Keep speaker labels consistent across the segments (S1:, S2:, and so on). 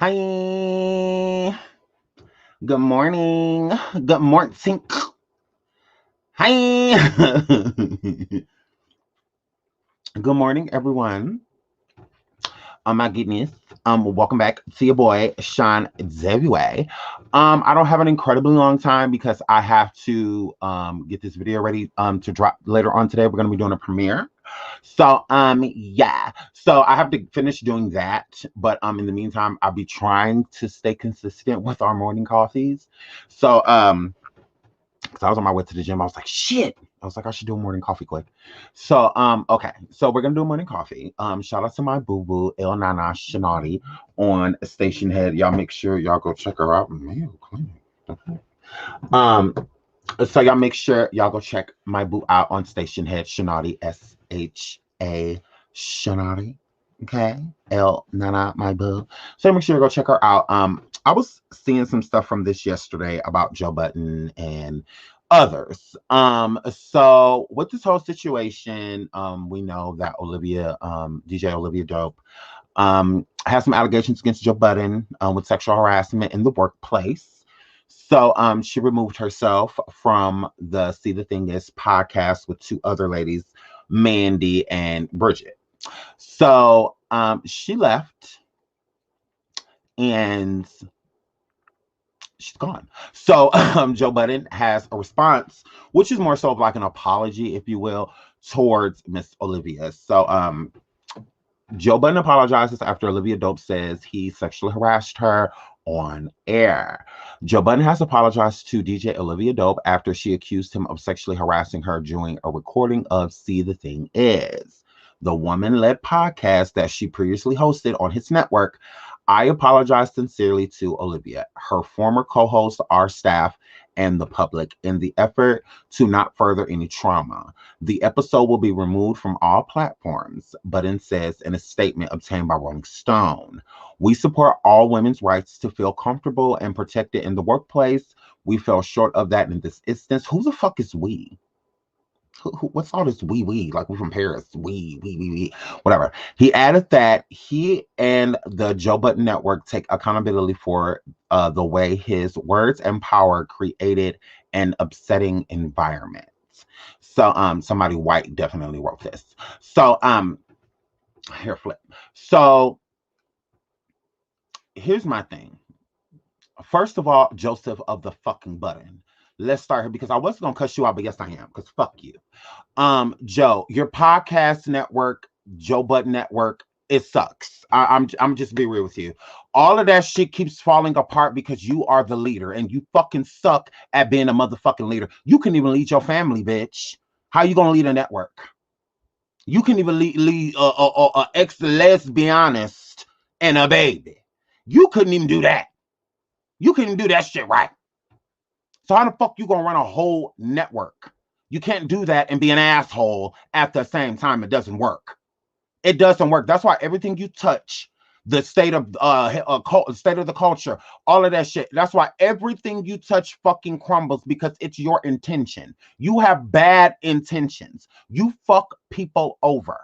S1: Hi. Good morning. Good morning. Hi. Good morning, everyone. My goodness. Welcome back to your boy SeanDavieWay. I don't have an incredibly long time because I have to get this video ready to drop later on today. We're gonna be doing a premiere. So yeah. So I have to finish doing that. But in the meantime, I'll be trying to stay consistent with our morning coffees. So because I was on my way to the gym. I was like, shit. I was like, I should do a morning coffee quick. So, okay. So we're gonna do a morning coffee. Shout out to my boo-boo, El Nana Shinati on Station Head. Y'all make sure y'all go check her out. Man, clean. Um, so y'all make sure y'all go check my boo out on Station Head, Shinati, SHA Shinati. Okay. El Nana, my boo. So make sure you go check her out. I was seeing some stuff from this yesterday about Joe Budden and others. So with this whole situation, we know that DJ Olivia Dope, has some allegations against Joe Budden with sexual harassment in the workplace. So she removed herself from the See the Thing Is podcast with two other ladies, Mandy and Bridget. So she left and she's gone. So Joe Budden has a response, which is more so of like an apology, if you will, towards Miss Olivia. So Joe Budden apologizes after Olivia Dope says he sexually harassed her on air. Joe Budden has apologized to DJ Olivia Dope after she accused him of sexually harassing her during a recording of See the Thing Is, the woman-led podcast that she previously hosted on his network. I apologize sincerely to Olivia, her former co-host, our staff, and the public in the effort to not further any trauma. The episode will be removed from all platforms, Budden says in a statement obtained by Rolling Stone. We support all women's rights to feel comfortable and protected in the workplace. We fell short of that in this instance. Who the fuck is we? What's all this we like we're from Paris, we whatever. He added that he and the Joe Budden network take accountability for the way his words and power created an upsetting environment. So somebody white definitely wrote this. So here flip. So here's my thing. First of all, Joseph of the fucking Budden. Let's start here because I wasn't gonna cuss you out, but yes, I am. Because fuck you. Joe, your podcast network, Joe Budden Network, it sucks. I'm just be real with you. All of that shit keeps falling apart because you are the leader and you fucking suck at being a motherfucking leader. You can even lead your family, bitch. How you gonna lead a network? You can even lead a ex-lesbianist and a baby. You couldn't even do that. You couldn't do that shit right. So how the fuck you gonna run a whole network? You can't do that and be an asshole at the same time. It doesn't work. It doesn't work. That's why everything you touch, the state of state of the culture, all of that shit. That's why everything you touch fucking crumbles because it's your intention. You have bad intentions. You fuck people over.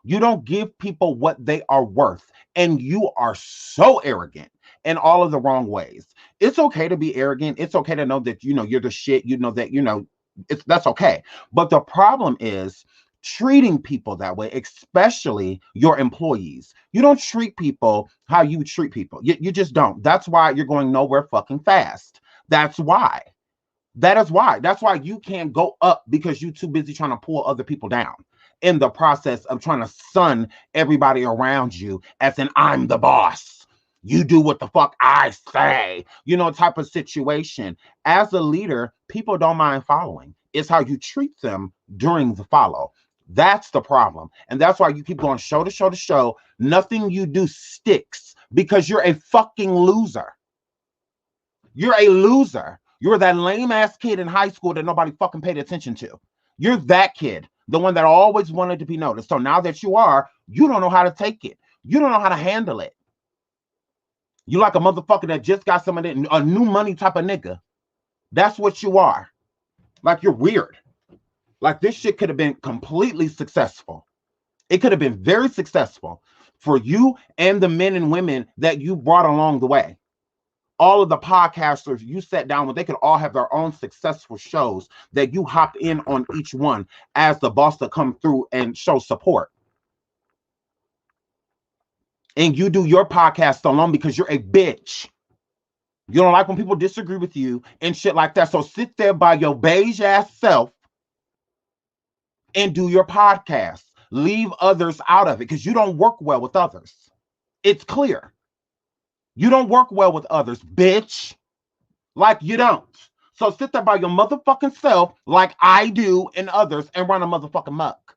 S1: You don't give people what they are worth, and you are so arrogant in all of the wrong ways. It's okay to be arrogant. It's okay to know that you're the shit. You know that that's okay. But the problem is treating people that way, especially your employees. You don't treat people how you treat people. You just don't. That's why you're going nowhere fucking fast. That's why. That is why. That's why you can't go up because you're too busy trying to pull other people down in the process of trying to sun everybody around you as in I'm the boss. You do what the fuck I say, type of situation. As a leader, people don't mind following. It's how you treat them during the follow. That's the problem. And that's why you keep going show to show to show. Nothing you do sticks because you're a fucking loser. You're a loser. You're that lame ass kid in high school that nobody fucking paid attention to. You're that kid, the one that always wanted to be noticed. So now that you are, you don't know how to take it. You don't know how to handle it. You like a motherfucker that just got some of that, a new money type of nigga. That's what you are. Like you're weird. Like this shit could have been completely successful. It could have been very successful. for you and the men and women that you brought along the way. All of the podcasters you sat down with, they could all have their own successful shows that you hop in on each one as the boss to come through and show support. And you do your podcast alone because you're a bitch. You don't like when people disagree with you and shit like that. So sit there by your beige ass self and do your podcast. Leave others out of it because you don't work well with others. It's clear. You don't work well with others, bitch. Like you don't. So sit there by your motherfucking self like I do and others and run a motherfucking muck.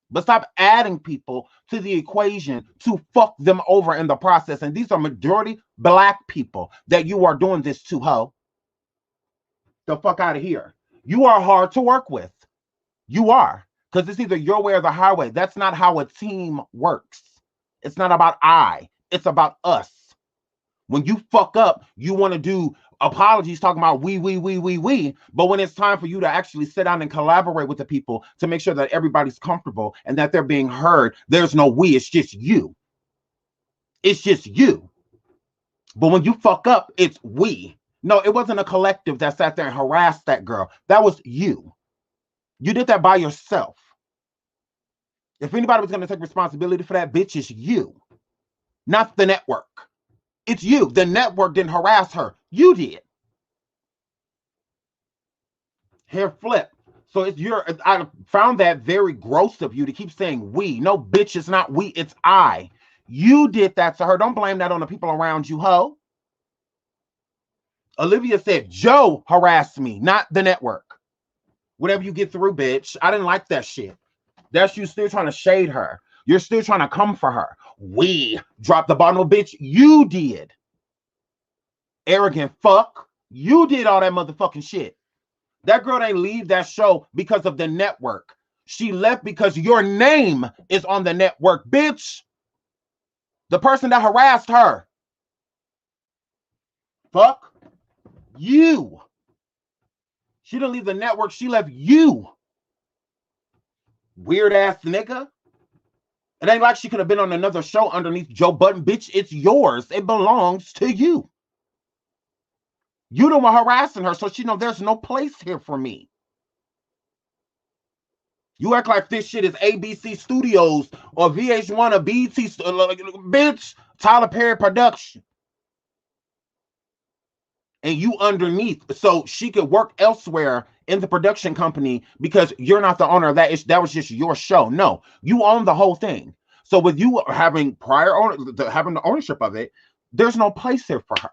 S1: But stop adding people to the equation to fuck them over in the process. And these are majority black people that you are doing this to, ho. The fuck out of here. You are hard to work with. You are. Because it's either your way or the highway. That's not how a team works. It's not about I. It's about us. When you fuck up, you want to do apologies talking about we. But when it's time for you to actually sit down and collaborate with the people to make sure that everybody's comfortable and that they're being heard, there's no we. It's just you. It's just you. But when you fuck up, it's we. No, it wasn't a collective that sat there and harassed that girl. That was you. You did that by yourself. If anybody was going to take responsibility for that, bitch, it's you. Not the network. It's you. The network didn't harass her. You did. Hair flip. So it's I found that very gross of you to keep saying we. No, bitch, it's not we. It's I. You did that to her. Don't blame that on the people around you, ho. Olivia said, Joe harassed me, not the network. Whatever you get through, bitch. I didn't like that shit. That's you still trying to shade her. You're still trying to come for her. We dropped the bottom of bitch. You did. Arrogant fuck. You did all that motherfucking shit. That girl ain't leave that show because of the network. She left because your name is on the network, bitch. The person that harassed her. Fuck. You. She didn't leave the network. She left you. Weird ass nigga. It ain't like she could have been on another show underneath Joe Budden. Bitch, it's yours. It belongs to you. You the one harassing her, so she know there's no place here for me. You act like this shit is ABC Studios or VH1 or BT. Bitch, Tyler Perry production. And you underneath, so she could work elsewhere in the production company because you're not the owner of that. That was just your show. No, you own the whole thing. So with you having having the ownership of it, there's no place here for her.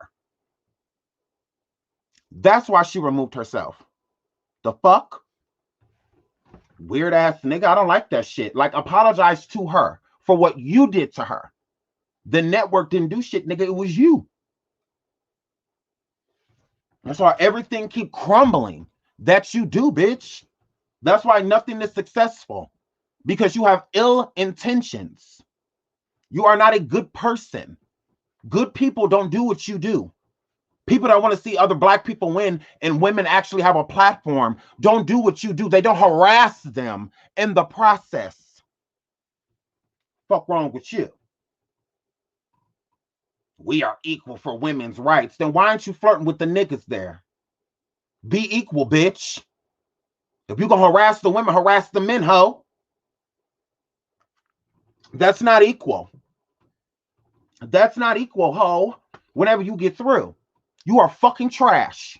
S1: That's why she removed herself. The fuck? Weird ass nigga. I don't like that shit. Like, apologize to her for what you did to her. The network didn't do shit, nigga. It was you. That's why everything keep crumbling that you do, bitch. That's why nothing is successful. Because you have ill intentions. You are not a good person. Good people don't do what you do. People that want to see other black people win and women actually have a platform don't do what you do. They don't harass them in the process. Fuck wrong with you? We are equal for women's rights. Then why aren't you flirting with the niggas there? Be equal, bitch. If you gonna harass the women, harass the men, ho. That's not equal. That's not equal, ho. Whenever you get through, you are fucking trash.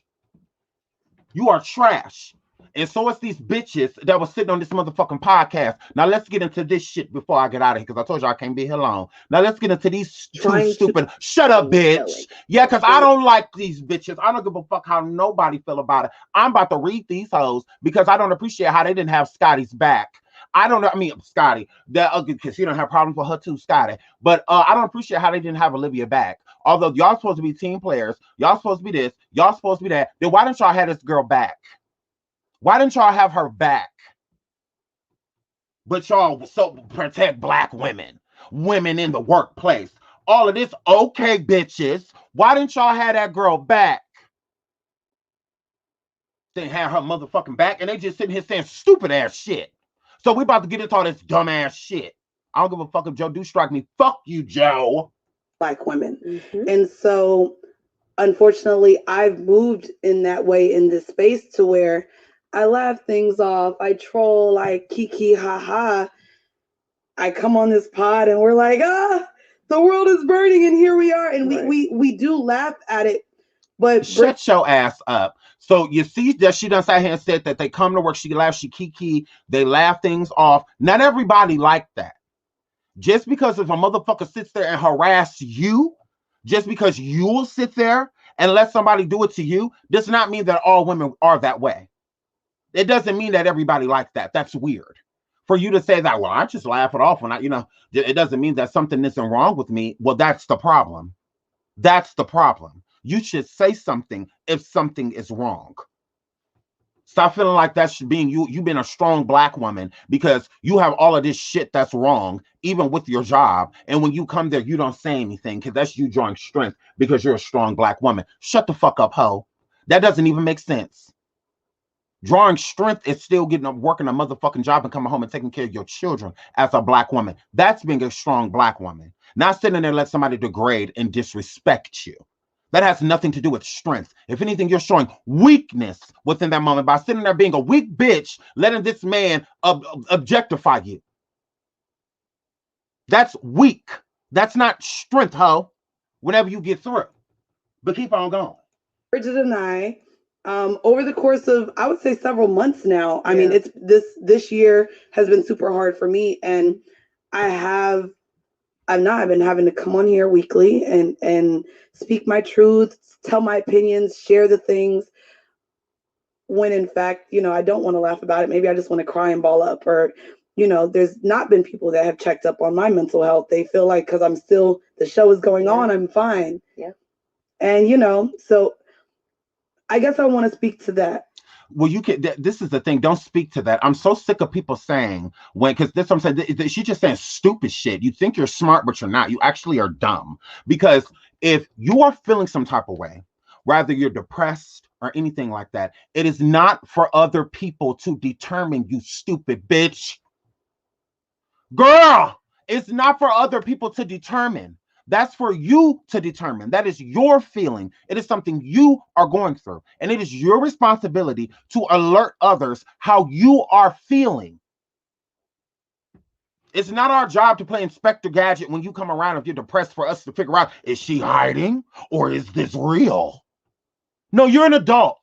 S1: You are trash. And so it's these bitches that was sitting on this motherfucking podcast. Now let's get into this shit before I get out of here, because I told you I can't be here long. Now let's get into these two stupid. Shut up, bitch. Yeah, because I don't like these bitches. I don't give a fuck how nobody feel about it. I'm about to read these hoes because I don't appreciate how they didn't have Scotty's back. I don't know. I mean, Scotty, that because she don't have problems with her too, Scotty. But I don't appreciate how they didn't have Olivia back. Although y'all supposed to be team players, y'all supposed to be this, y'all supposed to be that. Then why didn't y'all have this girl back? Why didn't y'all have her back? But y'all so protect black women, women in the workplace. All of this, okay, bitches. Why didn't y'all have that girl back? They have her motherfucking back, and they just sitting here saying stupid ass shit. So we about to get into all this dumb ass shit. I don't give a fuck if Joe do strike me. Fuck you, Joe.
S2: Black women. And so, unfortunately, I've moved in that way in this space to where I laugh things off, I troll, I kiki ha ha. I come on this pod and we're like, the world is burning and here we are. And we do laugh at it. But
S1: shut your ass up. So you see that she done sat here and said that they come to work, she laughs, she kiki, they laugh things off. Not everybody like that. Just because if a motherfucker sits there and harass you, just because you will sit there and let somebody do it to you, does not mean that all women are that way. It doesn't mean that everybody like that. That's weird. For you to say that, well, I just laugh it off when it doesn't mean that something isn't wrong with me. Well, that's the problem. That's the problem. You should say something if something is wrong. Stop feeling like that's being you. You've been a strong Black woman because you have all of this shit that's wrong, even with your job. And when you come there, you don't say anything because that's you drawing strength because you're a strong Black woman. Shut the fuck up, ho. That doesn't even make sense. Drawing strength is still working a motherfucking job and coming home and taking care of your children as a Black woman. That's being a strong Black woman. Not sitting there and let somebody degrade and disrespect you. That has nothing to do with strength. If anything, you're showing weakness within that moment by sitting there being a weak bitch, letting this man objectify you. That's weak. That's not strength, ho. Whenever you get through. But keep on going.
S2: Bridget and I, over the course of, I would say, several months now. I mean, it's this year has been super hard for me, and I've been having to come on here weekly and speak my truth, tell my opinions, share the things. When in fact, I don't want to laugh about it. Maybe I just want to cry and ball up. Or, there's not been people that have checked up on my mental health. They feel like because the show is going on, I'm fine.
S3: Yeah.
S2: And so I guess I want to speak to that.
S1: Well, this is the thing. Don't speak to that. I'm so sick of people saying because this I'm saying. She's just saying stupid shit. You think you're smart, but you're not. You actually are dumb. Because if you are feeling some type of way, whether you're depressed or anything like that, it is not for other people to determine, you stupid bitch. Girl, it's not for other people to determine. That's for you to determine. That is your feeling. It is something you are going through. And it is your responsibility to alert others how you are feeling. It's not our job to play Inspector Gadget when you come around if you're depressed for us to figure out, is she hiding or is this real? No, you're an adult.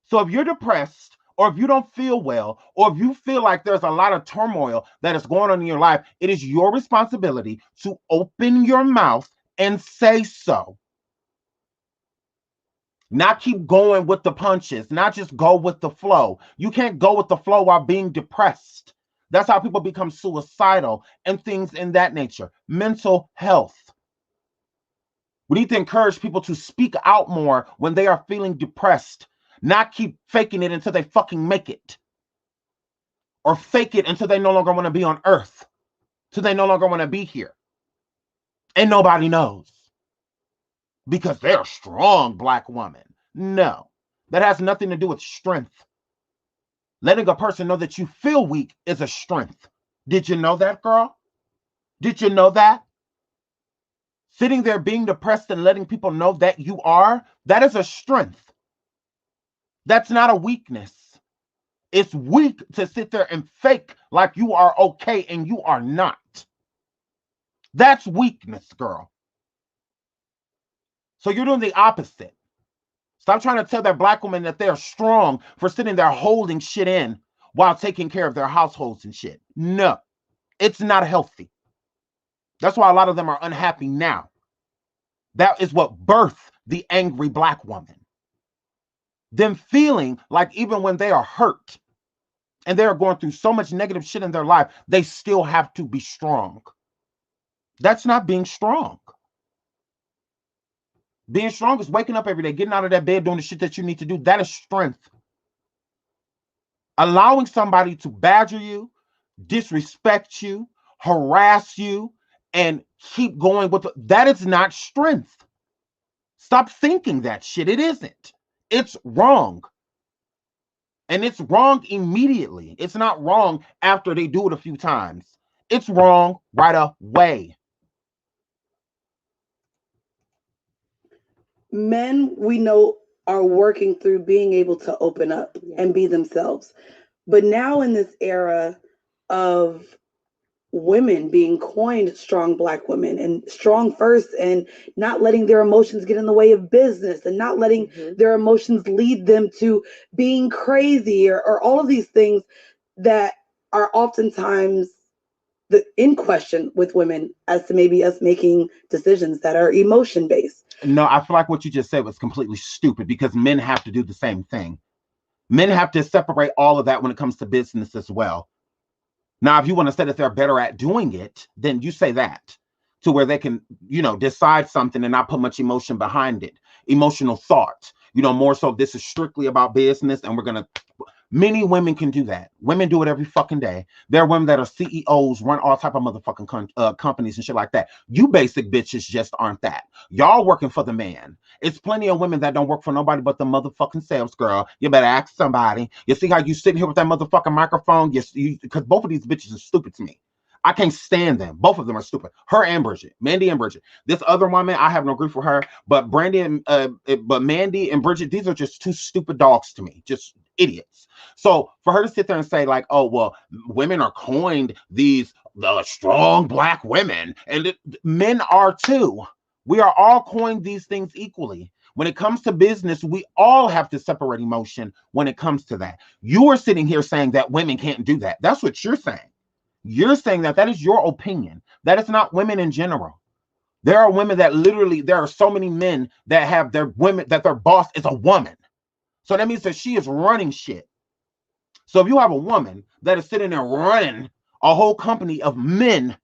S1: So if you're depressed, or if you don't feel well, or if you feel like there's a lot of turmoil that is going on in your life, it is your responsibility to open your mouth and say so. Not keep going with the punches, not just go with the flow. You can't go with the flow while being depressed. That's how people become suicidal and things in that nature. Mental health. We need to encourage people to speak out more when they are feeling depressed. Not keep faking it until they fucking make it. Or fake it until they no longer want to be on earth. Till they no longer want to be here. And nobody knows. Because they're a strong Black woman. No. That has nothing to do with strength. Letting a person know that you feel weak is a strength. Did you know that, girl? Did you know that? Sitting there being depressed and letting people know that you are, that is a strength. That's not a weakness. It's weak to sit there and fake like you are okay and you are not. That's weakness, girl. So you're doing the opposite. Stop trying to tell that Black woman that they're strong for sitting there holding shit in while taking care of their households and shit. No, it's not healthy. That's why a lot of them are unhappy now. That is what birthed the angry Black woman. Them feeling like even when they are hurt and they are going through so much negative shit in their life, they still have to be strong. That's not being strong. Being strong is waking up every day, getting out of that bed, doing the shit that you need to do. That is strength. Allowing somebody to badger you, disrespect you, harass you, and keep going with that is not strength. Stop thinking that shit. It isn't. It's wrong. And it's wrong immediately. It's not wrong after they do it a few times. It's wrong right away.
S2: Men, we know, are working through being able to open up and be themselves. But now in this era of women being coined strong Black women and strong first, and not letting their emotions get in the way of business, and not letting their emotions lead them to being crazy, or all of these things that are oftentimes in question with women, as to maybe us making decisions that are emotion based.
S1: No, I feel like what you just said was completely stupid, because men have to do the same thing. Men have to separate all of that when it comes to business as well. Now, if you want to say that they're better at doing it, then you say that, to where they can, decide something and not put much emotion behind it. Emotional thought, more so this is strictly about business, and we're going to. Many women can do that. Women do it every fucking day. There are women that are CEOs, run all type of motherfucking companies and shit like that. You basic bitches just aren't that. Y'all working for the man. It's plenty of women that don't work for nobody but the motherfucking selves, girl. You better ask somebody. You see how you sitting here with that motherfucking microphone? Yes, because both of these bitches are stupid to me. I can't stand them. Both of them are stupid. Her and Bridget, Mandy and Bridget. This other woman, I have no grief for her, but Mandy and Bridget, these are just two stupid dogs to me. Just idiots. So for her to sit there and say like, oh, well, women are coined these strong Black women, and men are too. We are all coined these things equally. When it comes to business, we all have to separate emotion when it comes to that. You are sitting here saying that women can't do that. That's what you're saying. You're saying that is your opinion. That is not women in general. There are women that literally, there are so many men that have their women, that their boss is a woman. So that means that she is running shit. So if you have a woman that is sitting there running a whole company of men,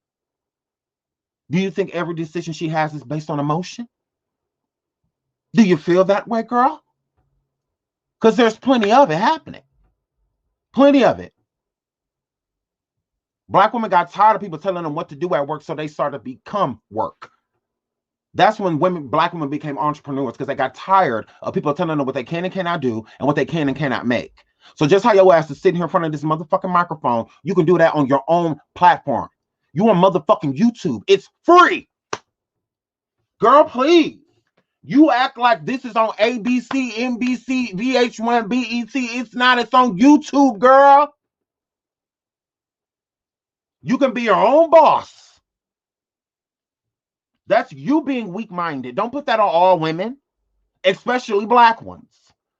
S1: do you think every decision she has is based on emotion? Do you feel that way, girl? Because there's plenty of it happening. Plenty of it. Black women got tired of people telling them what to do at work, so they started to become work. That's when Black women became entrepreneurs, because they got tired of people telling them what they can and cannot do and what they can and cannot make. So just how your ass is sitting here in front of this motherfucking microphone, you can do that on your own platform. You on motherfucking YouTube. It's free. Girl, please. You act like this is on ABC, NBC, VH1, BET. It's not. It's on YouTube, girl. You can be your own boss. That's you being weak-minded. Don't put that on all women, especially Black ones.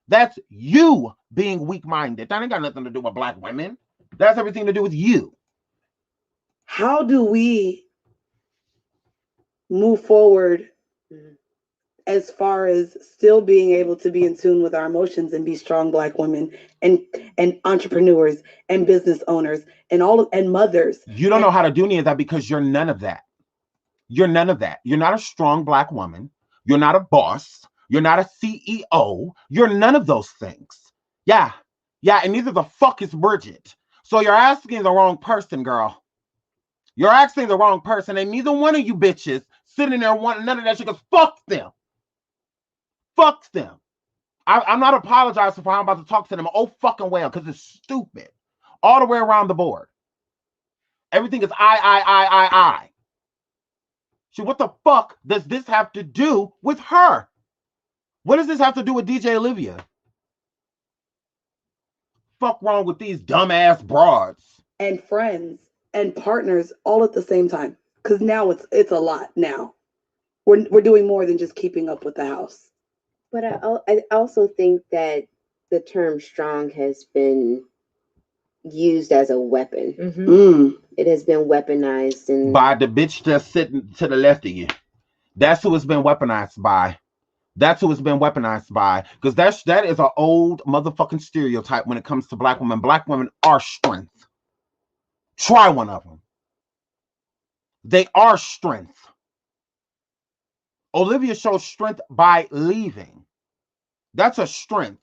S1: That's you being weak-minded. That ain't got nothing to do with Black women. That's everything to do with you.
S2: How do we move forward as far as still being able to be in tune with our emotions and be strong Black women and entrepreneurs and business owners and mothers?
S1: You don't know how to do any of that because you're none of that. You're none of that. You're not a strong Black woman. You're not a boss. You're not a CEO. You're none of those things. Yeah, and neither the fuck is Bridget. So you're asking the wrong person, girl. You're asking the wrong person. And neither one of you bitches sitting there wanting none of that shit, because fuck them. Fuck them. I'm not apologizing for how I'm about to talk to them. Oh, fucking well, because it's stupid. All the way around the board. Everything is I. So what the fuck does this have to do with her? What does this have to do with DJ Olivia? Fuck wrong with these dumbass broads?
S2: And friends and partners all at the same time. Because now it's a lot now. We're doing more than just keeping up with the house.
S3: But I also think that the term strong has been used as a weapon. It has been weaponized
S1: by the bitch that's sitting to the left of you. That's who it's been weaponized by. That's who it's been weaponized by. Because that is an old motherfucking stereotype when it comes to Black women. Black women are strength. Try one of them. They are strength. Olivia shows strength by leaving. That's a strength.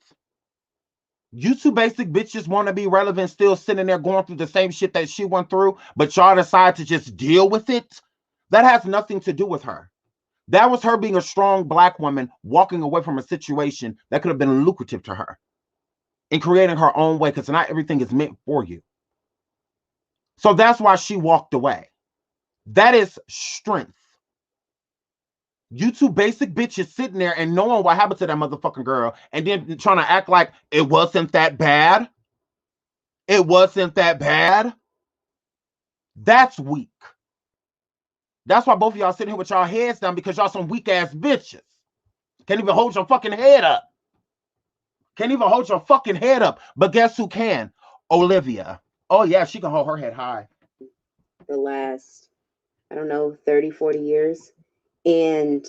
S1: You two basic bitches want to be relevant, still sitting there going through the same shit that she went through, but y'all decide to just deal with it. That has nothing to do with her. That was her being a strong Black woman, walking away from a situation that could have been lucrative to her and creating her own way, because not everything is meant for you. So that's why she walked away. That is strength. You two basic bitches sitting there and knowing what happened to that motherfucking girl and then trying to act like it wasn't that bad. It wasn't that bad. That's weak. That's why both of y'all sitting here with y'all heads down, because y'all some weak ass bitches. Can't even hold your fucking head up. Can't even hold your fucking head up. But guess who can? Olivia. Oh yeah, she can hold her head high.
S3: The last, I don't know, 30, 40 years. And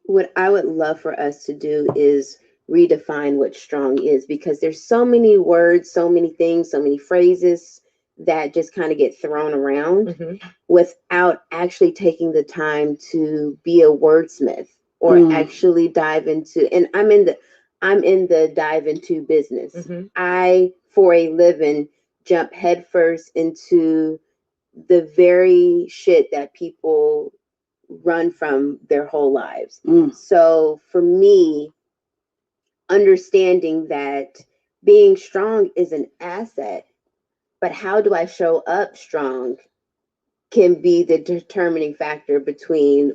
S3: what I would love for us to do is redefine what strong is, because there's so many words, so many things, so many phrases that just kind of get thrown around without actually taking the time to be a wordsmith or actually dive into, and I'm in the dive into business. I, for a living, jump headfirst into the very shit that people run from their whole lives. So for me, understanding that being strong is an asset, but how do I show up strong can be the determining factor between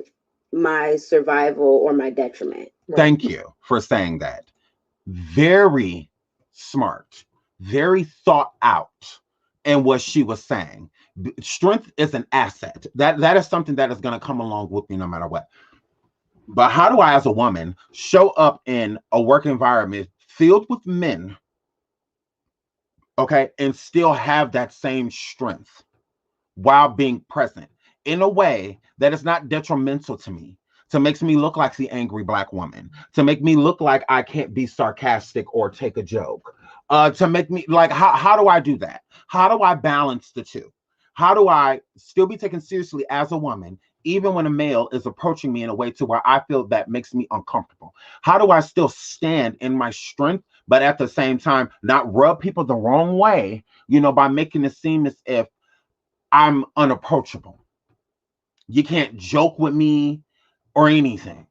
S3: my survival or my detriment.
S1: Thank you for saying that. Very smart, very thought out in what she was saying. Strength is an asset. That is something that is going to come along with me no matter what. But how do I, as a woman, show up in a work environment filled with men, okay, and still have that same strength while being present in a way that is not detrimental to me, to make me look like the angry Black woman, to make me look like I can't be sarcastic or take a joke, to make me like, how do I do that? How do I balance the two? How do I still be taken seriously as a woman, even when a male is approaching me in a way to where I feel that makes me uncomfortable? How do I still stand in my strength, but at the same time not rub people the wrong way, by making it seem as if I'm unapproachable? You can't joke with me or anything.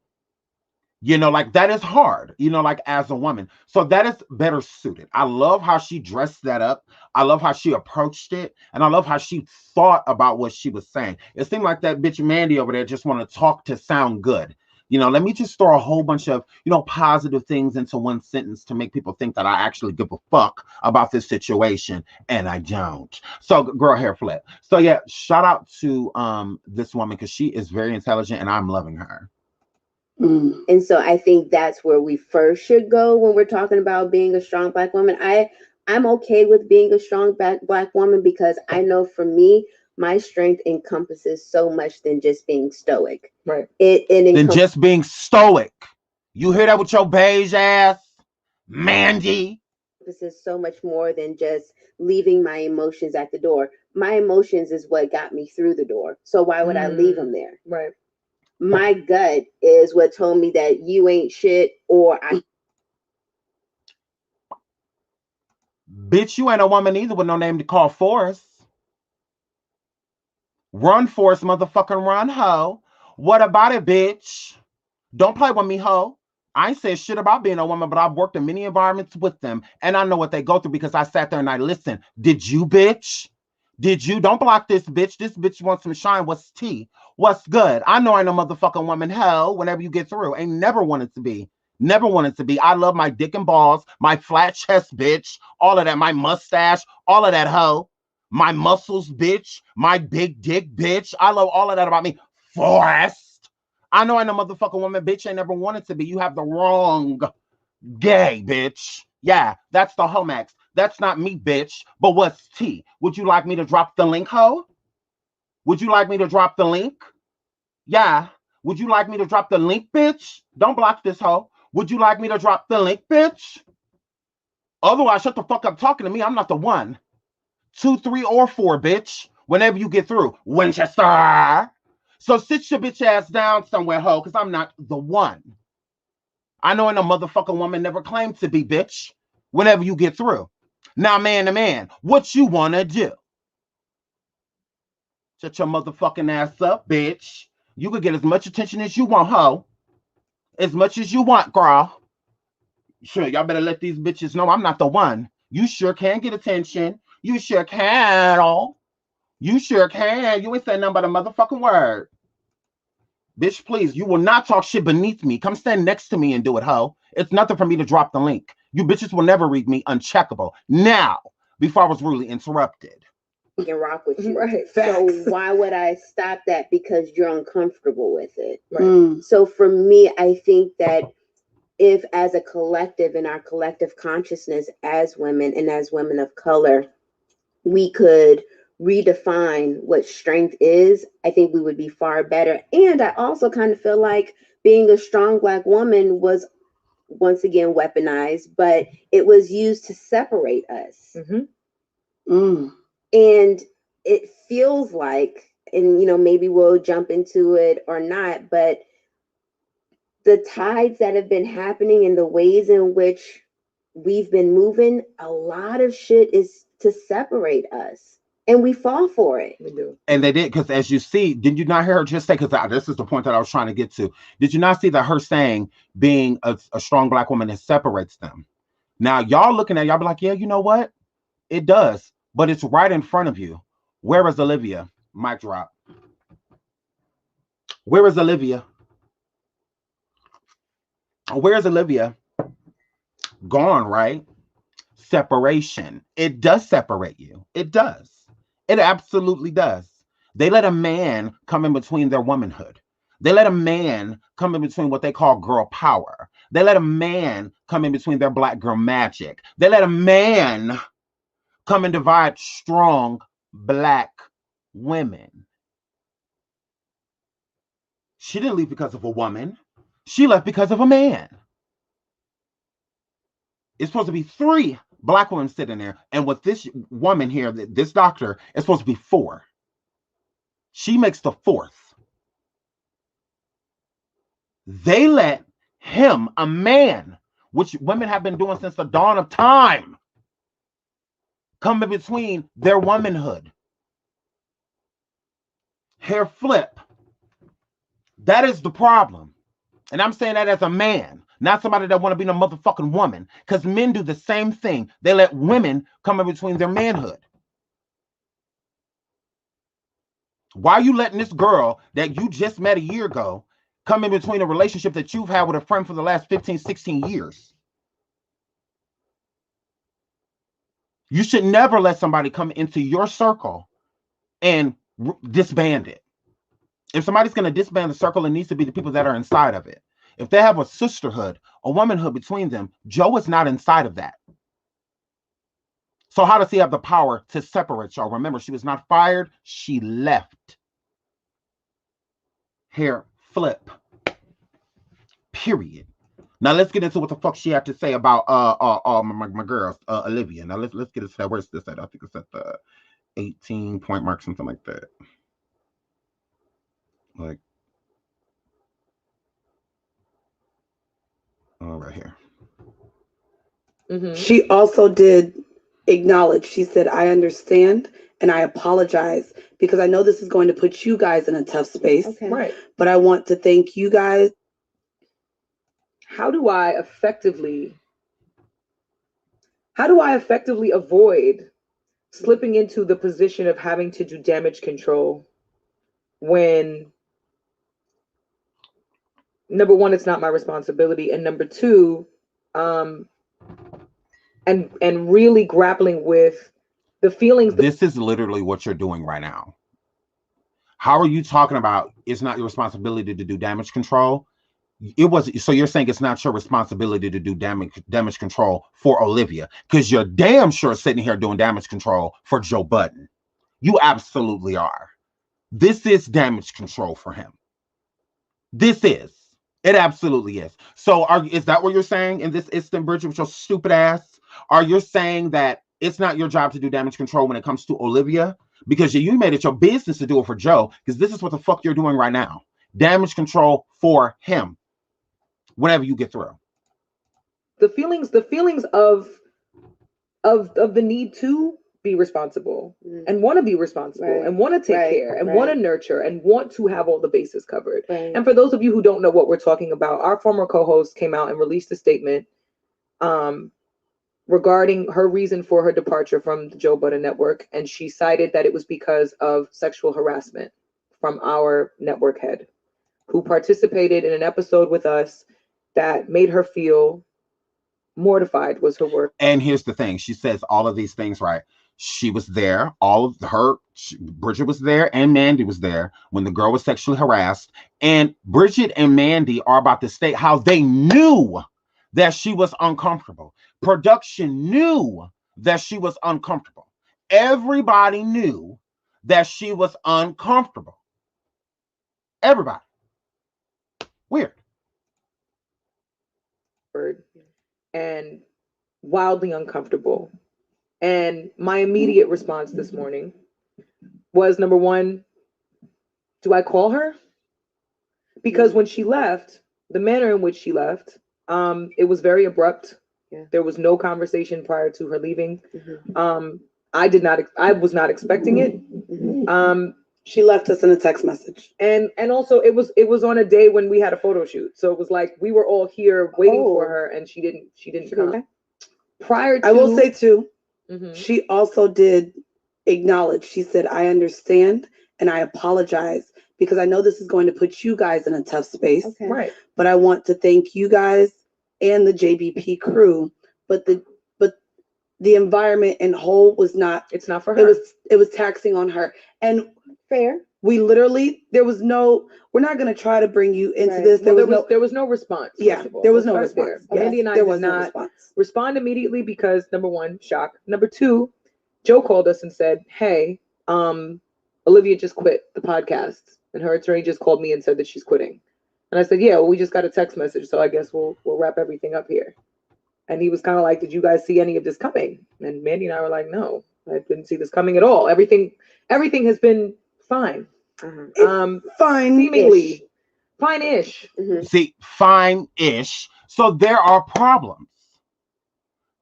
S1: Like that is hard, like as a woman. So that is better suited. I love how she dressed that up. I love how she approached it. And I love how she thought about what she was saying. It seemed like that bitch Mandy over there just want to talk to sound good. Let me just throw a whole bunch of, positive things into one sentence to make people think that I actually give a fuck about this situation. And I don't. So girl, hair flip. So yeah, shout out to this woman, because she is very intelligent and I'm loving her.
S3: And so I think that's where we first should go when we're talking about being a strong Black woman. I'm okay with being a strong Black woman, because I know for me, my strength encompasses so much than just being stoic.
S2: Right.
S1: Than just being stoic. You hear that with your beige ass, Mandy?
S3: This is so much more than just leaving my emotions at the door. My emotions is what got me through the door. So why would I leave them there?
S2: Right.
S3: My gut is what told me that you ain't shit, or
S1: Bitch, you ain't a woman either with no name to call Forrest. Run, Forrest, motherfucking run, ho. What about it, bitch? Don't play with me, ho. I ain't said shit about being a woman, but I've worked in many environments with them, and I know what they go through because I sat there and I listened. Did you, bitch? Did you? Don't block this bitch. This bitch wants some shine. What's tea? What's good? I know I ain't a motherfucking woman, hell, whenever you get through. Ain't never wanted to be. Never wanted to be. I love my dick and balls, my flat chest, bitch, all of that, my mustache, all of that, hoe. My muscles, bitch, my big dick, bitch. I love all of that about me. Forrest. I know I ain't a motherfucking woman, bitch. I never wanted to be. You have the wrong gay, bitch. Yeah, that's the Homax. That's not me, bitch. But what's tea? Would you like me to drop the link, ho? Would you like me to drop the link? Yeah. Would you like me to drop the link, bitch? Don't block this hoe. Would you like me to drop the link, bitch? Otherwise, shut the fuck up talking to me. I'm not the 1, 2, 3, or 4, bitch. Whenever you get through. Winchester. So sit your bitch ass down somewhere, ho, because I'm not the 1. I know ain't a motherfucking woman never claimed to be, bitch. Whenever you get through. Now, man to man, what you want to do? Shut your motherfucking ass up, bitch. You could get as much attention as you want, ho. As much as you want, girl. Sure, y'all better let these bitches know I'm not the 1. You sure can get attention. You sure can, oh. You sure can. You ain't saying nothing but a motherfucking word. Bitch, please, you will not talk shit beneath me. Come stand next to me and do it, ho. It's nothing for me to drop the link. You bitches will never read me uncheckable. Now, before I was rudely interrupted.
S3: We can rock with you.
S2: Right.
S3: So
S2: Facts.
S3: why would I stop that? Because you're uncomfortable with it.
S2: Right.
S3: So for me, I think that if as a collective, in our collective consciousness as women and as women of color, we could redefine what strength is, I think we would be far better. And I also kind of feel like being a strong Black woman was once again weaponized, but it was used to separate us. And it feels like, and maybe we'll jump into it or not, but the tides that have been happening and the ways in which we've been moving, a lot of shit is to separate us. And we fall for it.
S2: We do.
S1: And they did, because as you see, did you not hear her just say, because this is the point that I was trying to get to. Did you not see that her saying being a strong Black woman, it separates them? Now, y'all looking at y'all be like, yeah, you know what? It does, but it's right in front of you. Where is Olivia? Mic drop. Where is Olivia? Where is Olivia? Gone, right? Separation. It does separate you. It does. It absolutely does. They let a man come in between their womanhood. They let a man come in between what they call girl power. They let a man come in between their Black girl magic. They let a man come and divide strong Black women. She didn't leave because of a woman. She left because of a man. It's supposed to be 3 Black women sitting there. And with this woman here, this doctor, it's supposed to be 4. She makes the 4th. They let him, a man, which women have been doing since the dawn of time, come in between their womanhood. Hair flip. That is the problem. And I'm saying that as a man, not somebody that want to be no motherfucking woman. Because men do the same thing. They let women come in between their manhood. Why are you letting this girl that you just met a year ago come in between a relationship that you've had with a friend for the last 15, 16 years? You should never let somebody come into your circle and disband it. If somebody's going to disband the circle, it needs to be the people that are inside of it. If they have a sisterhood, a womanhood between them, Joe is not inside of that. So how does he have the power to separate y'all? Remember, she was not fired. She left. Hair flip. Period. Now let's get into what the fuck she had to say about my girl, Olivia. Now let's get into that. Where's this at? I think it's at the 18-point mark, something like that. Like, right here.
S2: She also did acknowledge, she said, I understand and I apologize because I know this is going to put you guys in a tough space.
S3: Okay.
S4: Right.
S2: But I want to thank you guys.
S4: How do I effectively avoid slipping into the position of having to do damage control when, number one, it's not my responsibility, and number two, and really grappling with the feelings.
S1: This is literally what you're doing right now. How are you talking about it's not your responsibility to do damage control? It was, so you're saying it's not your responsibility to do damage control for Olivia, because you're damn sure sitting here doing damage control for Joe Budden. You absolutely are. This is damage control for him. This is. It absolutely is. So is that what you're saying in this instant, Bridget, with your stupid ass? Are you saying that it's not your job to do damage control when it comes to Olivia? Because you made it your business to do it for Joe, because this is what the fuck you're doing right now. Damage control for him. Whenever you get through.
S4: The feelings of the need to be responsible and want to be responsible and want to take care and want to nurture and want to have all the bases covered.
S3: Right.
S4: And for those of you who don't know what we're talking about, our former co-host came out and released a statement regarding her reason for her departure from the Joe Budden network, and she cited that it was because of sexual harassment from our network head, who participated in an episode with us that made her feel mortified, was her word.
S1: And here's the thing. She says all of these things, right? She was there. Bridget was there and Mandy was there when the girl was sexually harassed. And Bridget and Mandy are about to state how they knew that she was uncomfortable. Production knew that she was uncomfortable. Everybody knew that she was uncomfortable. Everybody. Weird.
S4: And wildly uncomfortable. And my immediate response this morning was, number one, do I call her? Because when she left, the manner in which she left, it was very abrupt. Yeah. There was no conversation prior to her leaving. Mm-hmm. I was not expecting it.
S2: Mm-hmm. She left us in a text message.
S4: And also it was on a day when we had a photo shoot. So it was like we were all here waiting for her, and she didn't come. Okay. Prior to,
S2: I will say too, mm-hmm. She also did acknowledge. She said, I understand and I apologize because I know this is going to put you guys in a tough space.
S4: Okay. Right.
S2: But I want to thank you guys and the JBP crew. But the environment in whole was not.
S4: It's not for her.
S2: It was taxing on her. And
S3: fair.
S2: We literally, we're not going to try to bring you into this.
S4: There was no response.
S2: Yeah, there was no response.
S4: Yes, Mandy and I did not respond immediately because, number one, shock. Number two, Joe called us and said, hey, Olivia just quit the podcast and her attorney just called me and said that she's quitting. And I said, yeah, well, we just got a text message, so I guess we'll wrap everything up here. And he was kind of like, did you guys see any of this coming? And Mandy and I were like, no, I didn't see this coming at all. Everything has been fine.
S2: Fine,
S4: seemingly fine-ish.
S1: Mm-hmm. See, fine-ish. So there are problems.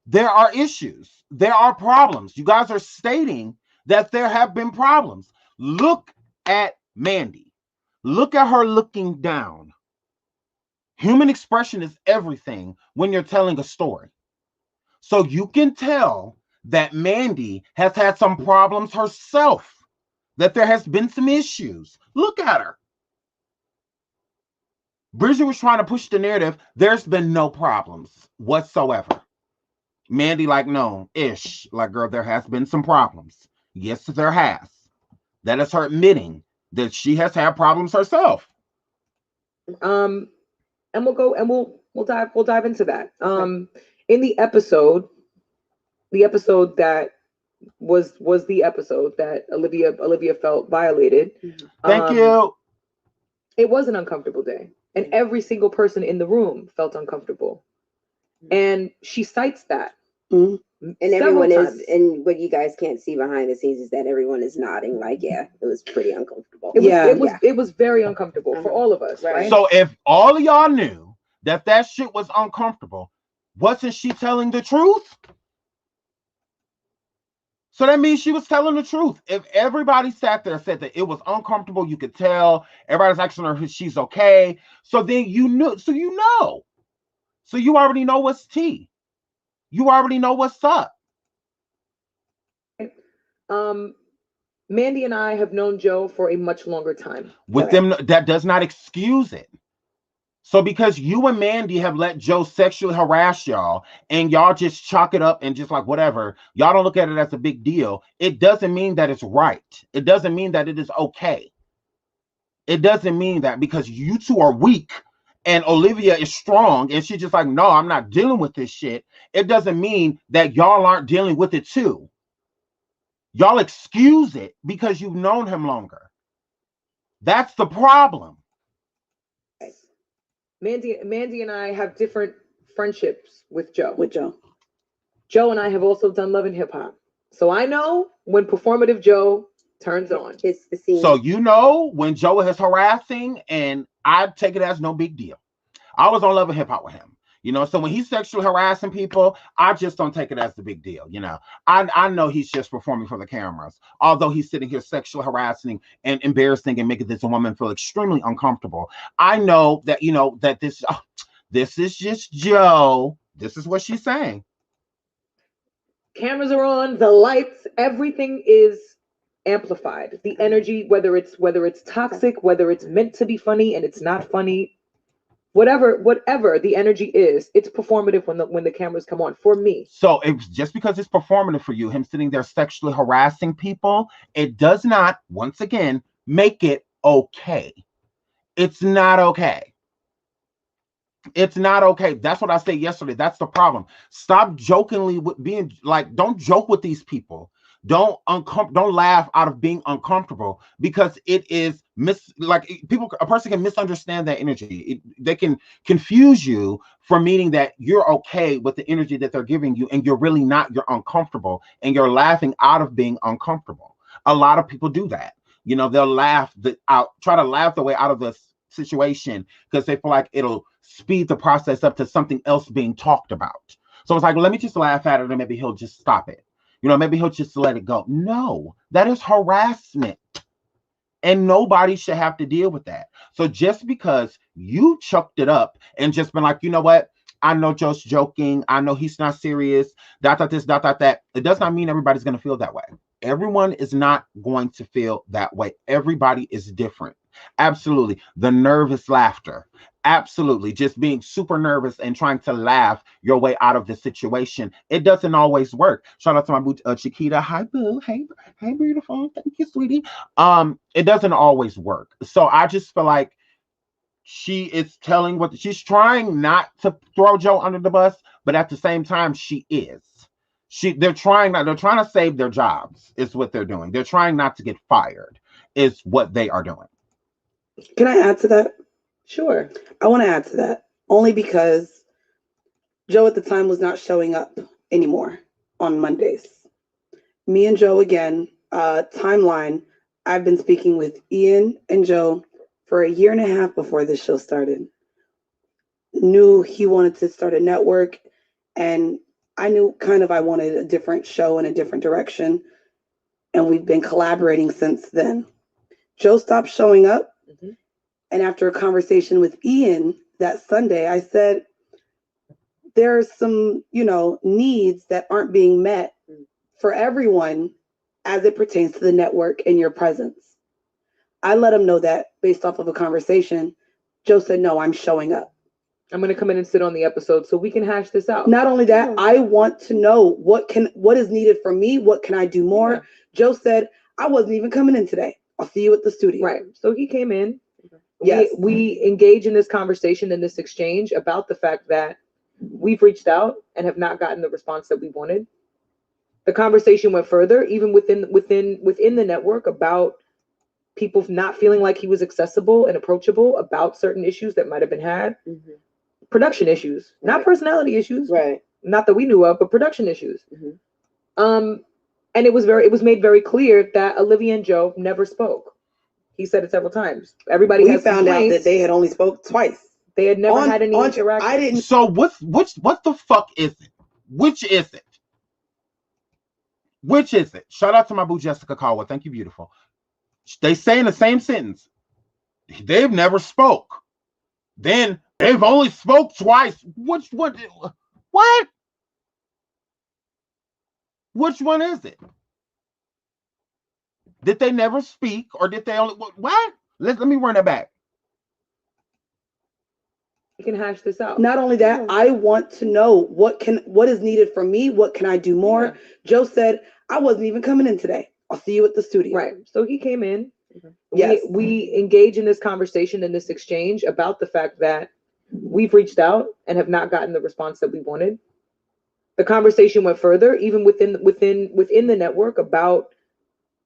S1: There are issues. There are problems. You guys are stating that there have been problems. Look at Mandy. Look at her looking down. Human expression is everything when you're telling a story. So you can tell that Mandy has had some problems herself, that there has been some issues. Look at her. Bridget was trying to push the narrative. There's been no problems whatsoever. Mandy, like, no, ish. Like, girl, there has been some problems. Yes, there has. That is her admitting that she has had problems herself.
S4: And we'll dive into that. In the episode that was the episode that Olivia felt violated.
S1: Thank you.
S4: It was an uncomfortable day, and every single person in the room felt uncomfortable, and she cites that.
S3: Mm-hmm. And everyone is, and what you guys can't see behind the scenes is that everyone is nodding like, yeah, it was pretty uncomfortable.
S4: It was very uncomfortable for all of us, right?
S1: So if all of y'all knew that shit was uncomfortable, wasn't she telling the truth? So that means she was telling the truth. If everybody sat there and said that it was uncomfortable, you could tell, everybody's asking her if she's okay. So then you knew, so you know. So you already know what's tea. You already know what's up.
S4: Mandy and I have known Joe for a much longer time.
S1: With them, that does not excuse it. So because you and Mandy have let Joe sexually harass y'all and y'all just chalk it up and just like whatever, y'all don't look at it as a big deal. It doesn't mean that it's right. It doesn't mean that it is okay. It doesn't mean that because you two are weak and Olivia is strong and she's just like, no, I'm not dealing with this shit. It doesn't mean that y'all aren't dealing with it too. Y'all excuse it because you've known him longer. That's the problem.
S4: Mandy and I have different friendships with Joe. Joe and I have also done Love and Hip Hop. So I know when performative Joe turns on.
S3: It's the scene.
S1: So you know when Joe is harassing, and I take it as no big deal. I was on Love and Hip Hop with him. You know, so when he's sexually harassing people, I just don't take it as the big deal. You know, I know he's just performing for the cameras, although he's sitting here sexually harassing and embarrassing and making this woman feel extremely uncomfortable. I know that, you know, that this is just Joe. This is what she's saying.
S4: cameras are on, the lights, everything is amplified. The energy, whether it's toxic, whether it's meant to be funny and it's not funny, whatever the energy is, it's performative when the cameras come on, for me.
S1: So it's just because it's performative for you, him sitting there sexually harassing people, it does not, once again, make it okay. It's not okay. It's not okay. That's what I said yesterday. That's the problem. Stop jokingly with being like, don't joke with these people. Don't laugh out of being uncomfortable, because it is a person can misunderstand that energy. They can confuse you for meaning that you're okay with the energy that they're giving you, and you're really not. You're uncomfortable, and you're laughing out of being uncomfortable. A lot of people do that. You know, they'll try to laugh their way out of the situation because they feel like it'll speed the process up to something else being talked about. So it's like, well, let me just laugh at it and maybe he'll just stop it. You know, maybe he'll just let it go. No, that is harassment. And nobody should have to deal with that. So just because you chucked it up and just been like, you know what? I know Joe's joking. I know he's not serious. This, that. It does not mean everybody's going to feel that way. Everyone is not going to feel that way. Everybody is different. Absolutely. The nervous laughter. Absolutely. Just being super nervous and trying to laugh your way out of the situation. It doesn't always work. Shout out to my Chiquita. Hi, boo. Hey, beautiful. Thank you, sweetie. It doesn't always work. So I just feel like she is telling what she's trying not to throw Joe under the bus, but at the same time, she is. They're trying to save their jobs, is what they're doing. They're trying not to get fired, is what they are doing.
S2: Can I add to that?
S4: Sure.
S2: I want to add to that only because Joe at the time was not showing up anymore on Mondays. Me and Joe again, timeline. I've been speaking with Ian and Joe for 1.5 years before this show started. Knew he wanted to start a network, and I knew I wanted a different show in a different direction, and we've been collaborating since then. Joe stopped showing up. Mm-hmm. And after a conversation with Ian that Sunday, I said, there's some, needs that aren't being met for everyone as it pertains to the network and your presence. I let him know that based off of a conversation. Joe said, no, I'm showing up.
S4: I'm going to come in and sit on the episode so we can hash this out.
S2: Not only that, I want to know what is needed from me. What can I do more? Yeah. Joe said, I wasn't even coming in today. I'll see you at the studio.
S4: Right. So he came in.
S2: Yes.
S4: We engage in this conversation, in this exchange about the fact that we've reached out and have not gotten the response that we wanted. The conversation went further, even within the network, about people not feeling like he was accessible and approachable about certain issues that might have been had. Mm-hmm. Production issues, not personality issues.
S3: Right.
S4: Not that we knew of, but production issues. Mm-hmm. And it was made very clear that Olivia and Joe never spoke. He said it several times.
S2: We found out that they had only spoke twice.
S4: They had never had any interaction.
S2: I didn't.
S1: So what the fuck is it? Which is it? Which is it? Shout out to my boo Jessica Caldwell. Thank you, beautiful. They say in the same sentence, they've never spoke. Then they've only spoke twice. What? Which one is it? Did they never speak, or did they only what? Let me run it back.
S4: You can hash this out.
S2: Not only that, I want to know what is needed from me. What can I do more? Yeah. Joe said, I wasn't even coming in today. I'll see you at the studio.
S4: Right. So he came in. Mm-hmm.
S2: Yes.
S4: We engage in this conversation, in this exchange about the fact that we've reached out and have not gotten the response that we wanted. The conversation went further, even within the network, about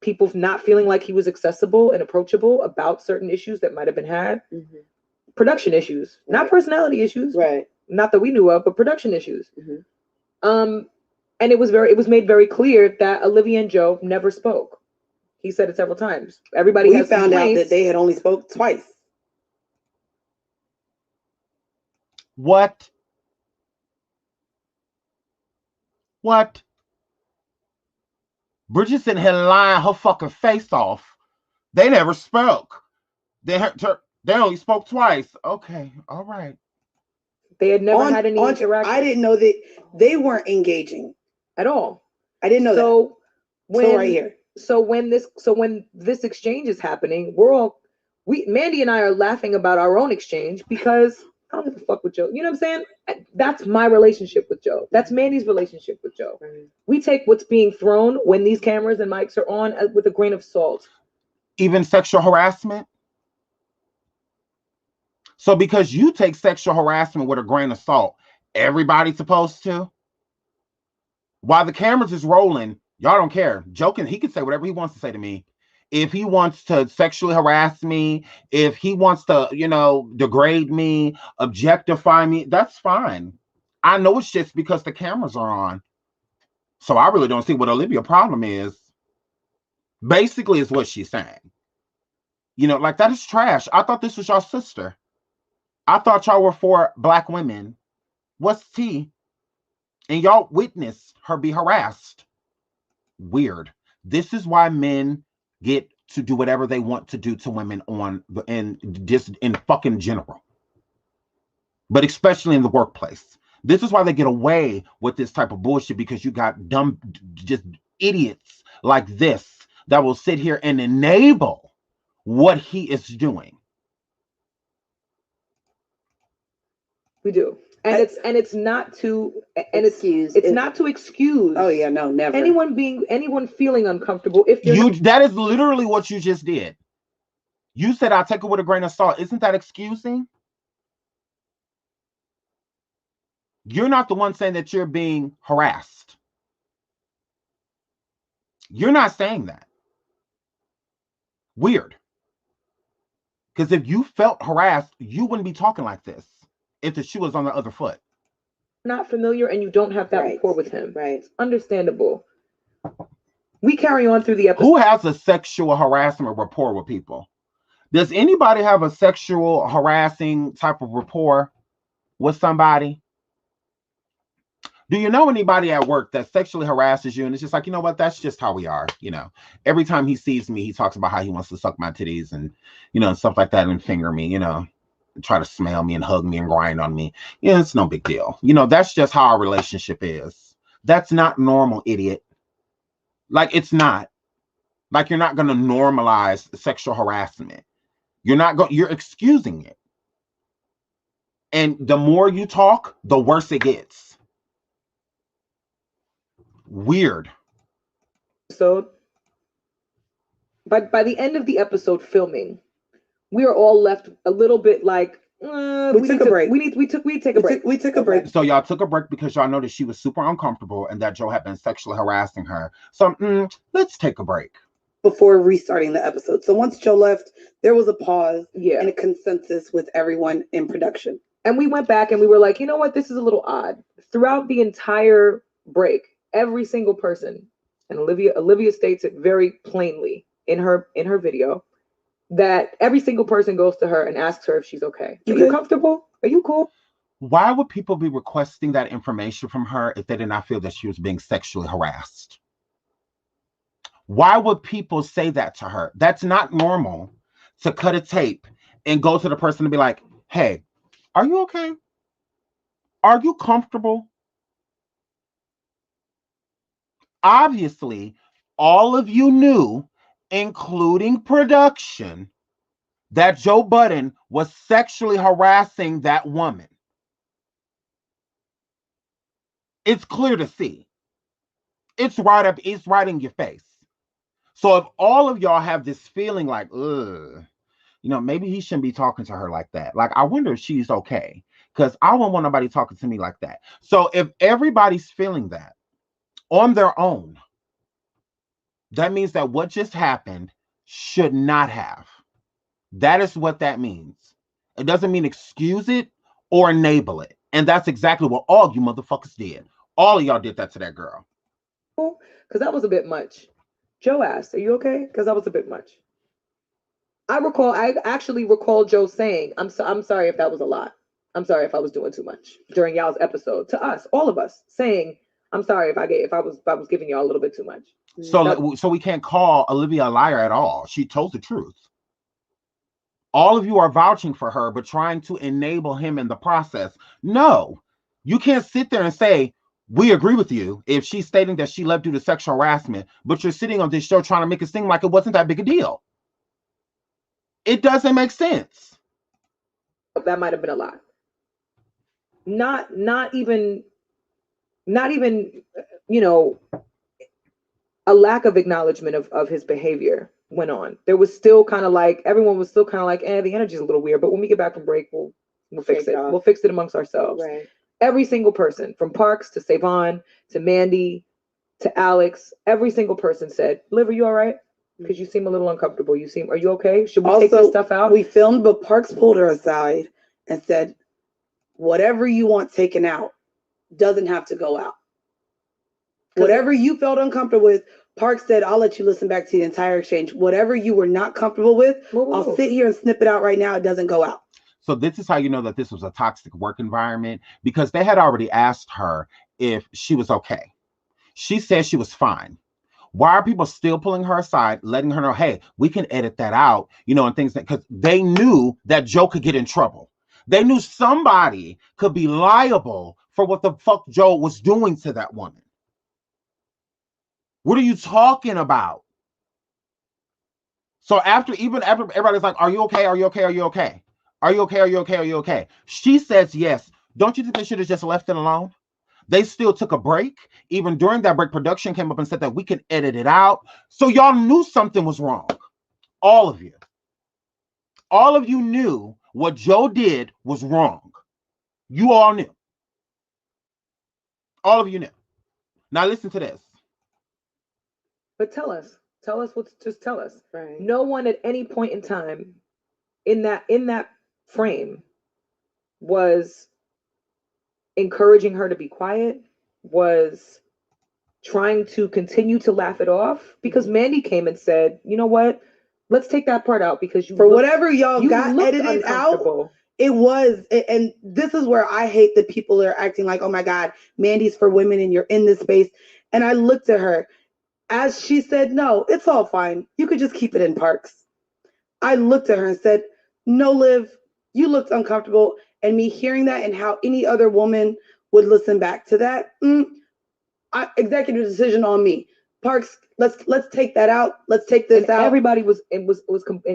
S4: people not feeling like he was accessible and approachable about certain issues that might have been had. Mm-hmm. Production issues, right. Not personality issues.
S3: Right.
S4: Not that we knew of, but production issues. Mm-hmm. And it was made very clear that Olivia and Joe never spoke. He said it several times. We
S2: found out that they had only spoke twice.
S1: What? Bridget sitting here lying her fucking face off. They never spoke. They only spoke twice. Okay, all right.
S4: They had never had any interaction.
S2: I didn't know that they weren't engaging
S4: at all.
S2: I didn't know that.
S4: When
S2: right here.
S4: So when this exchange is happening, Mandy and I are laughing about our own exchange because I don't give a fuck with Joe. You know what I'm saying? That's my relationship with Joe. That's Mandy's relationship with Joe. We take what's being thrown when these cameras and mics are on with a grain of salt.
S1: Even sexual harassment. So because you take sexual harassment with a grain of salt, everybody's supposed to? While the cameras is rolling, y'all don't care. Joking, he can say whatever he wants to say to me. If he wants to sexually harass me, if he wants to, degrade me, objectify me, that's fine. I know it's just because the cameras are on. So I really don't see what Olivia's problem is. Basically, is what she's saying. Like, that is trash. I thought this was your sister. I thought y'all were for Black women. What's tea? And y'all witnessed her be harassed. Weird. This is why men get to do whatever they want to do to women in fucking general. But especially in the workplace. This is why they get away with this type of bullshit, because you got dumb, just idiots like this that will sit here and enable what he is doing.
S4: We do. And it's not to excuse. It's not to excuse.
S2: Oh yeah, no, never.
S4: Anyone feeling uncomfortable if
S1: that is literally what you just did. You said I'll take it with a grain of salt. Isn't that excusing? You're not the one saying that you're being harassed. You're not saying that. Weird. Because if you felt harassed, you wouldn't be talking like this if the shoe was on the other foot.
S4: Not familiar and you don't have that rapport with him.
S2: Right.
S4: It's understandable. We carry on through the episode.
S1: Who has a sexual harassment rapport with people? Does anybody have a sexual harassing type of rapport with somebody? Do you know anybody at work that sexually harasses you and it's just like, you know what, that's just how we are, Every time he sees me, he talks about how he wants to suck my titties and, stuff like that and finger me, try to smell me and hug me and grind on me. It's no big deal. That's just how our relationship is. That's not normal, idiot. Like, it's not. Like, you're not going to normalize sexual harassment. You're excusing it. And the more you talk, the worse it gets. Weird.
S4: So, by the end of the episode filming, we are all left a little bit like,
S2: we took a break.
S4: We take a break.
S2: We took a break.
S1: So y'all took a break because y'all noticed she was super uncomfortable and that Joe had been sexually harassing her. So let's take a break.
S2: Before restarting the episode. So once Joe left, there was a pause and a consensus with everyone in production.
S4: And we went back and we were like, you know what? This is a little odd. Throughout the entire break, every single person, and Olivia states it very plainly in her video, that every single person goes to her and asks her if she's okay. Are you comfortable? Are you cool?
S1: Why would people be requesting that information from her if they did not feel that she was being sexually harassed? Why would people say that to her? That's not normal to cut a tape and go to the person and be like, hey, are you okay? Are you comfortable? Obviously, all of you knew, including production, that Joe Budden was sexually harassing that woman. It's clear to see. It's right in your face. So if all of y'all have this feeling like, maybe he shouldn't be talking to her like that. Like, I wonder if she's okay. Because I don't want nobody talking to me like that. So if everybody's feeling that on their own, that means that what just happened should not have. That is what that means. It doesn't mean excuse it or enable it. And that's exactly what all you motherfuckers did. All of y'all did that to that girl.
S4: Because that was a bit much. Joe asked, are you okay? Because that was a bit much. I actually recall Joe saying, I'm sorry if that was a lot. I'm sorry if I was doing too much during y'all's episode. To us, all of us, saying, I'm sorry if I was giving y'all a little bit too much.
S1: So we can't call Olivia a liar at all. She told the truth. All of you are vouching for her, but trying to enable him in the process. No, you can't sit there and say, We agree with you if she's stating that she left due to sexual harassment, but you're sitting on this show trying to make it seem like it wasn't that big a deal. It doesn't make sense.
S4: That might have been a lot. Not even, you know, a lack of acknowledgement of his behavior went on. There was still kind of like, everyone was still kind of like, the energy's a little weird, but when we get back from break, we'll fix it. We'll fix it amongst ourselves.
S3: Right.
S4: Every single person, from Parks to Savon to Mandy to Alex, every single person said, Liv, are you all right? Because you seem a little uncomfortable. Are you okay? Should we take this stuff out?
S2: We filmed, but Parks pulled her aside and said, whatever you want taken out doesn't have to go out. Whatever you felt uncomfortable with, Parks said, I'll let you listen back to the entire exchange. Whatever you were not comfortable with, I'll sit here and snip it out right now. It doesn't go out.
S1: So this is how you know that this was a toxic work environment, because they had already asked her if she was okay. She said she was fine. Why are people still pulling her aside, letting her know, hey, we can edit that out, you know, and things that, because they knew that Joe could get in trouble. They knew somebody could be liable for what the fuck Joe was doing to that woman. What are you talking about? So after everybody's like, are you okay? Are you okay? Are you okay? Are you okay? Are you okay? Are you okay? She says yes. Don't you think they should have just left it alone? They still took a break. Even during that break, production came up and said that we can edit it out. So y'all knew something was wrong. All of you. All of you knew what Joe did was wrong. You all knew. All of you knew. Now listen to this.
S4: But tell us just tell us.
S3: Right.
S4: No one at any point in time in that frame was encouraging her to be quiet, was trying to continue to laugh it off, because Mandy came and said, you know what, let's take that part out, because
S2: whatever y'all got edited out, it was, and this is where I hate that people are acting like, oh my God, Mandy's for women and you're in this space. And I looked at her as she said, no, it's all fine. You could just keep it in, Parks. I looked at her and said, no, Liv, you looked uncomfortable. And me hearing that and how any other woman would listen back to that, executive decision on me. Parks, let's take that out. Let's take this out.
S4: Everybody was in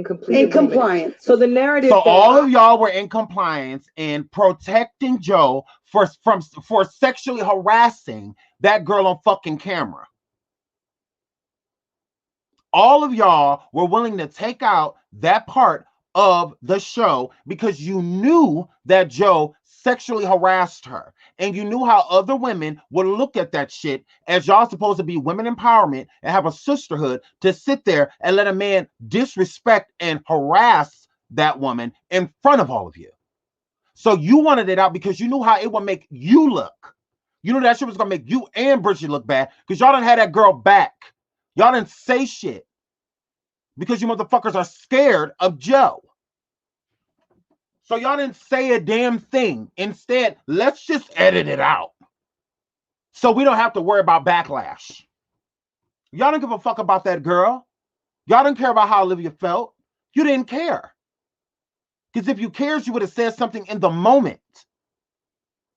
S4: complete
S2: compliance.
S4: So the narrative.
S1: So all of y'all were in compliance and protecting Joe for sexually harassing that girl on fucking camera. All of y'all were willing to take out that part of the show because you knew that Joe sexually harassed her, and you knew how other women would look at that shit, as y'all supposed to be women empowerment and have a sisterhood, to sit there and let a man disrespect and harass that woman in front of all of you. So you wanted it out because you knew how it would make you look. You knew that shit was gonna make you and Bridget look bad, because y'all didn't have that girl back. Y'all didn't say shit because you motherfuckers are scared of Joe. So y'all didn't say a damn thing. Instead, let's just edit it out so we don't have to worry about backlash. Y'all don't give a fuck about that girl. Y'all didn't care about how Olivia felt. You didn't care. Because if you cared, you would have said something in the moment.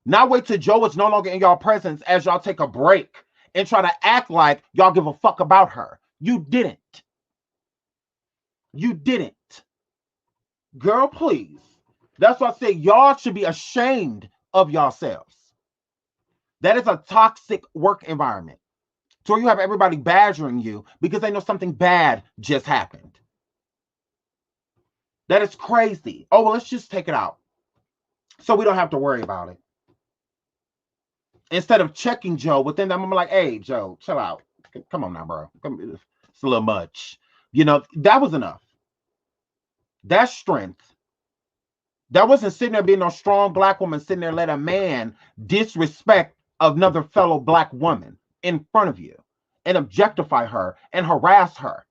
S1: Not wait till Joe is no longer in y'all presence as y'all take a break and try to act like y'all give a fuck about her. You didn't. You didn't. Girl, please. That's why I say y'all should be ashamed of yourselves. That is a toxic work environment. So you have everybody badgering you because they know something bad just happened. That is crazy. Oh, well, let's just take it out so we don't have to worry about it. Instead of checking Joe within that, I'm like, hey, Joe, chill out. Come on now, bro. It's a little much. You know, that was enough. That's strength. That wasn't sitting there being no strong black woman sitting there let a man disrespect another fellow black woman in front of you and objectify her and harass her.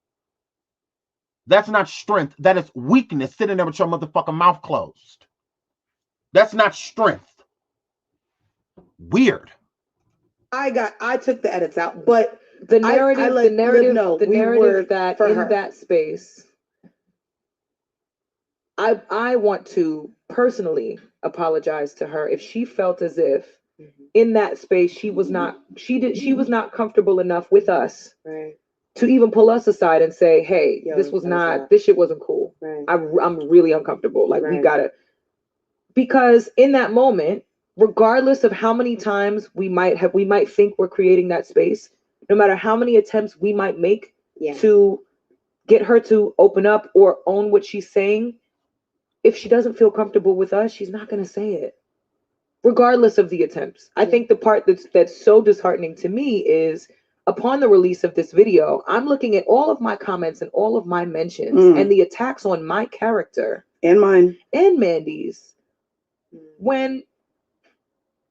S1: That's not strength. That is weakness, sitting there with your motherfucking mouth closed. That's not strength. Weird.
S2: I took the edits out, but
S4: the narrative that in that space, I want to personally apologize to her if she felt as if in that space, she was not comfortable enough with us to even pull us aside and say, hey, this shit wasn't cool. I'm really uncomfortable. Like, we gotta, because in that moment, regardless of how many times we might think we're creating that space, no matter how many attempts we might make to get her to open up or own what she's saying, if she doesn't feel comfortable with us, she's not going to say it, regardless of the attempts. I think the part that's so disheartening to me is, upon the release of this video, I'm looking at all of my comments and all of my mentions and the attacks on my character
S2: and mine
S4: and Mandy's, when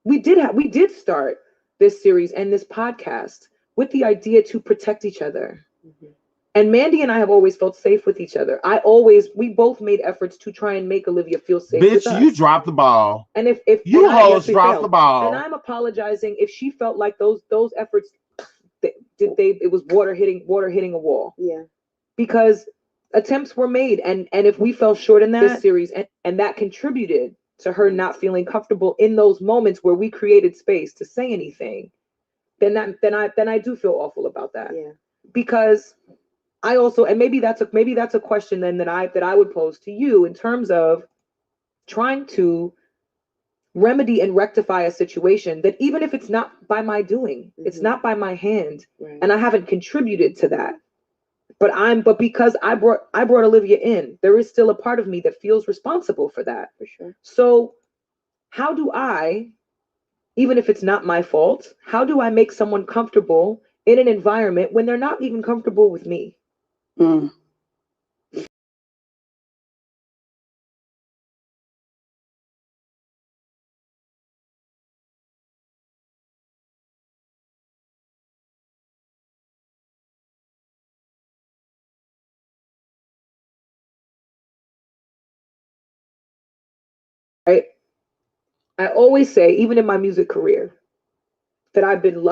S4: we did start this series and this podcast with the idea to protect each other. And Mandy and I have always felt safe with each other. We both made efforts to try and make Olivia feel safe with us.
S1: Bitch, you dropped the ball.
S4: And if
S1: you hoes dropped the ball.
S4: And I'm apologizing if she felt like those efforts, it was water hitting a wall.
S3: Yeah.
S4: Because attempts were made, and if we fell short in this series, and that contributed to her not feeling comfortable in those moments where we created space to say anything, then I do feel awful about that.
S3: Yeah.
S4: Because I also, and maybe that's a question then that I would pose to you in terms of trying to remedy and rectify a situation that, even if it's not by my doing, it's not by my hand, and I haven't contributed to that, but because I brought Olivia in, there is still a part of me that feels responsible for that.
S3: For sure.
S4: So how do I, even if it's not my fault, how do I make someone comfortable in an environment when they're not even comfortable with me? Right? I always say, even in my music career, that I've been lucky.